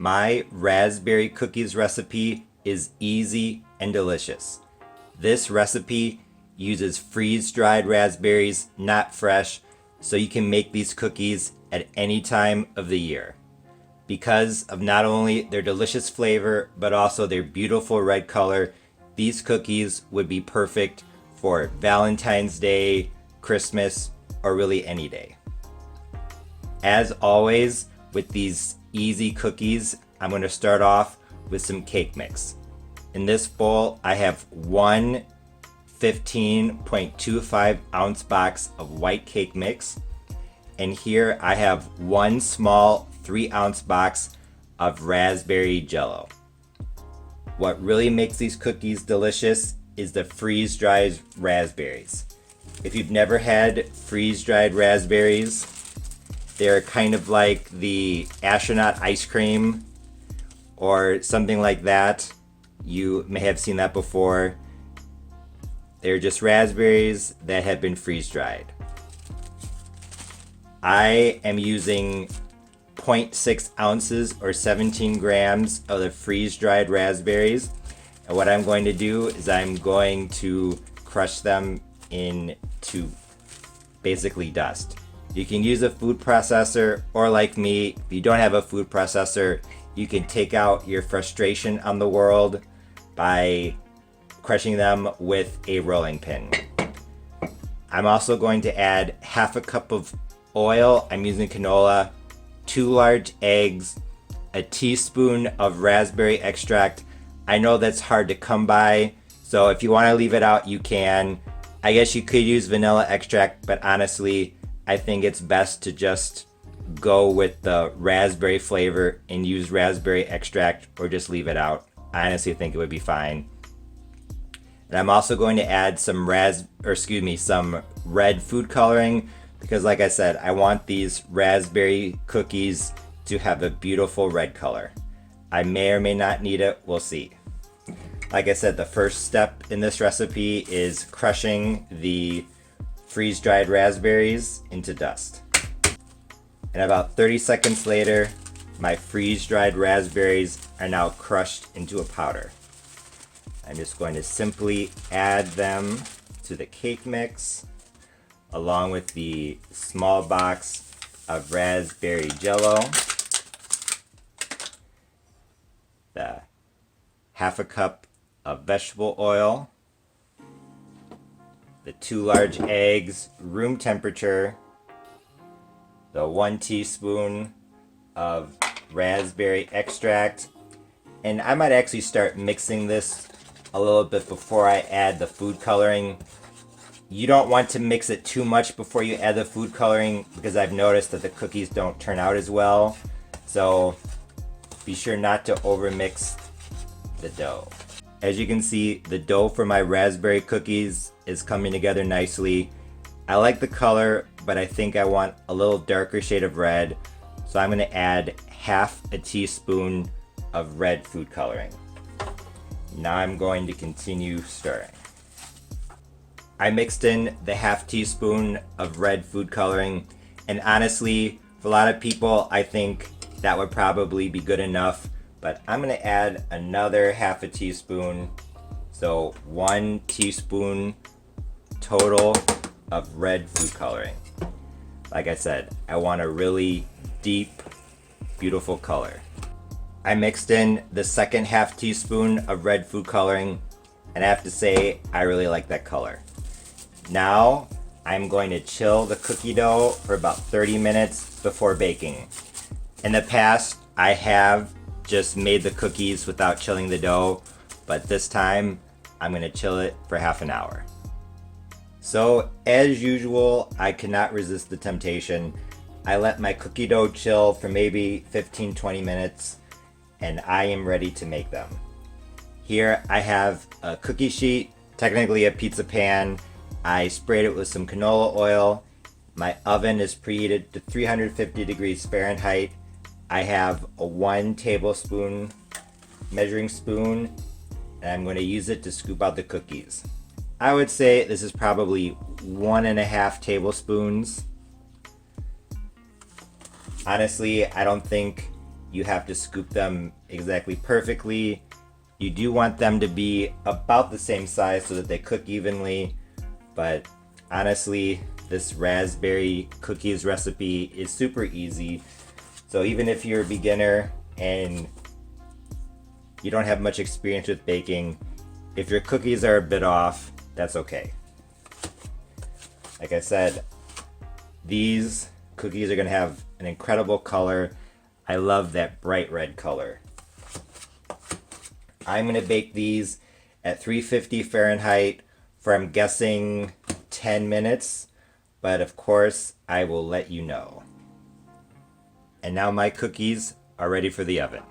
My raspberry cookies recipe is easy and delicious. This recipe uses freeze-dried raspberries, not fresh, so you can make these cookies at any time of the year. Because of not only their delicious flavor, but also their beautiful red color, these cookies would be perfect for Valentine's Day, Christmas, or really any day. As always, with these easy cookies, I'm going to start off with some cake mix. In this bowl, I have one 15.25 ounce box of white cake mix. And here I have one small 3 ounce box of raspberry jello. What really makes these cookies delicious is the freeze-dried raspberries. If you've never had freeze-dried raspberries, they're kind of like the astronaut ice cream or something like that. You may have seen that before. They're just raspberries that have been freeze-dried. I am using 0.6 ounces or 17 grams of the freeze-dried raspberries. And what I'm going to do is I'm going to crush them into basically dust. You can use a food processor, or like me, if you don't have a food processor, you can take out your frustration on the world by crushing them with a rolling pin. I'm also going to add half a cup of oil. I'm using canola, 2 large eggs, a teaspoon of raspberry extract. I know that's hard to come by, so if you want to leave it out, you can. I guess you could use vanilla extract, but honestly, I think it's best to just go with the raspberry flavor and use raspberry extract, or just leave it out. I honestly think it would be fine. And I'm also going to add some some red food coloring, because like I said, I want these raspberry cookies to have a beautiful red color. I may or may not need it, we'll see. Like I said, the first step in this recipe is crushing the freeze-dried raspberries into dust. And about 30 seconds later, my freeze-dried raspberries are now crushed into a powder. I'm just going to simply add them to the cake mix, along with the small box of raspberry jello, the half a cup of vegetable oil, the 2 large eggs, room temperature, the 1 teaspoon of raspberry extract, and I might actually start mixing this a little bit before I add the food coloring. You don't want to mix it too much before you add the food coloring, because I've noticed that the cookies don't turn out as well. So be sure not to overmix the dough. As you can see, the dough for my raspberry cookies is coming together nicely. I like the color, but I think I want a little darker shade of red. So I'm going to add half a teaspoon of red food coloring. Now I'm going to continue stirring. I mixed in the half teaspoon of red food coloring, and honestly, for a lot of people, I think that would probably be good enough, but I'm going to add another half a teaspoon, so 1 teaspoon total of red food coloring. Like I said, I want a really deep, beautiful color. I mixed in the second half teaspoon of red food coloring, and I have to say, I really like that color. Now, I'm going to chill the cookie dough for about 30 minutes before baking. In the past, I have just made the cookies without chilling the dough, but this time, I'm going to chill it for half an hour. So, as usual, I cannot resist the temptation. I let my cookie dough chill for maybe 15-20 minutes, and I am ready to make them. Here I have a cookie sheet, technically a pizza pan. I sprayed it with some canola oil. My oven is preheated to 350 degrees Fahrenheit. I have a 1 tablespoon measuring spoon, and I'm going to use it to scoop out the cookies. I would say this is probably 1.5 tablespoons. Honestly, I don't think You have to scoop them exactly perfectly. You do want them to be about the same size so that they cook evenly, but honestly, this raspberry cookies recipe is super easy. So even if you're a beginner and you don't have much experience with baking, if your cookies are a bit off, that's okay. Like I said, these cookies are gonna have an incredible color. I love that bright red color. I'm gonna bake these at 350 Fahrenheit for, I'm guessing, 10 minutes, but of course I will let you know. And now my cookies are ready for the oven.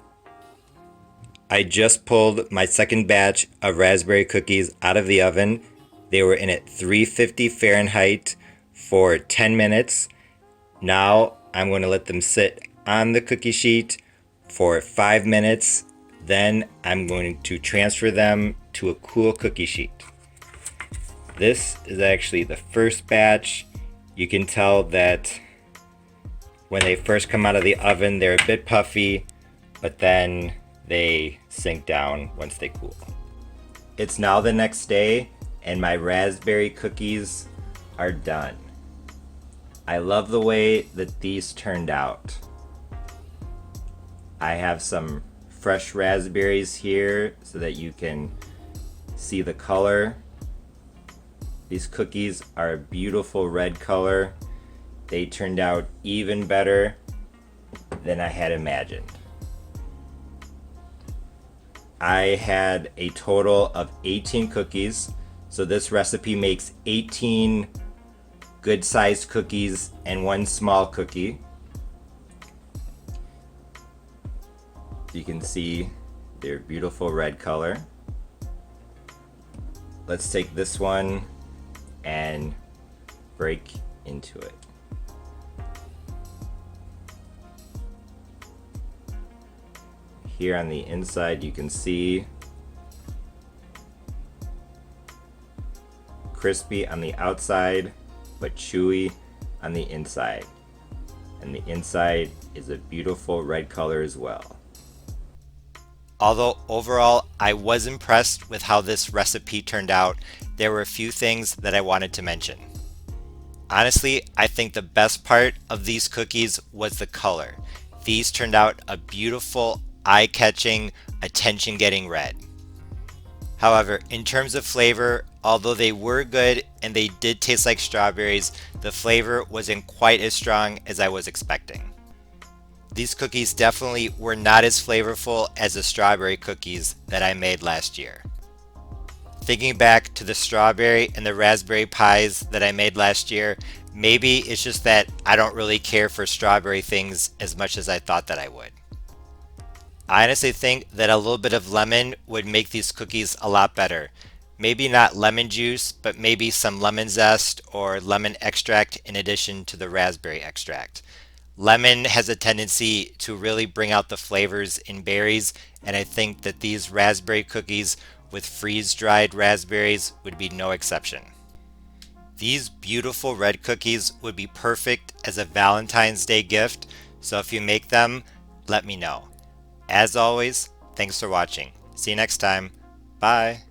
I just pulled my second batch of raspberry cookies out of the oven. They were in at 350 Fahrenheit for 10 minutes. Now I'm going to let them sit on the cookie sheet for 5 minutes. Then I'm going to transfer them to a cool cookie sheet. This is actually the first batch. You can tell that when they first come out of the oven, they're a bit puffy, but then they sink down once they cool. It's now the next day, and my raspberry cookies are done. I love the way that these turned out. I have some fresh raspberries here so that you can see the color. These cookies are a beautiful red color. They turned out even better than I had imagined. I had a total of 18 cookies, so this recipe makes 18 good sized cookies and one small cookie. You can see their beautiful red color. Let's take this one and break into it. Here on the inside you can see crispy on the outside but chewy on the inside, and the inside is a beautiful red color as well. Although overall I was impressed with how this recipe turned out, there were a few things that I wanted to mention. Honestly, I think the best part of these cookies was the color. These turned out a beautiful, eye-catching, attention-getting red. However, in terms of flavor, although they were good and they did taste like strawberries, the flavor wasn't quite as strong as I was expecting. These cookies definitely were not as flavorful as the strawberry cookies that I made last year. Thinking back to the strawberry and the raspberry pies that I made last year, maybe it's just that I don't really care for strawberry things as much as I thought that I would. I honestly think that a little bit of lemon would make these cookies a lot better. Maybe not lemon juice, but maybe some lemon zest or lemon extract in addition to the raspberry extract. Lemon has a tendency to really bring out the flavors in berries, and I think that these raspberry cookies with freeze-dried raspberries would be no exception. These beautiful red cookies would be perfect as a Valentine's Day gift, so if you make them, let me know. As always, thanks for watching. See you next time. Bye.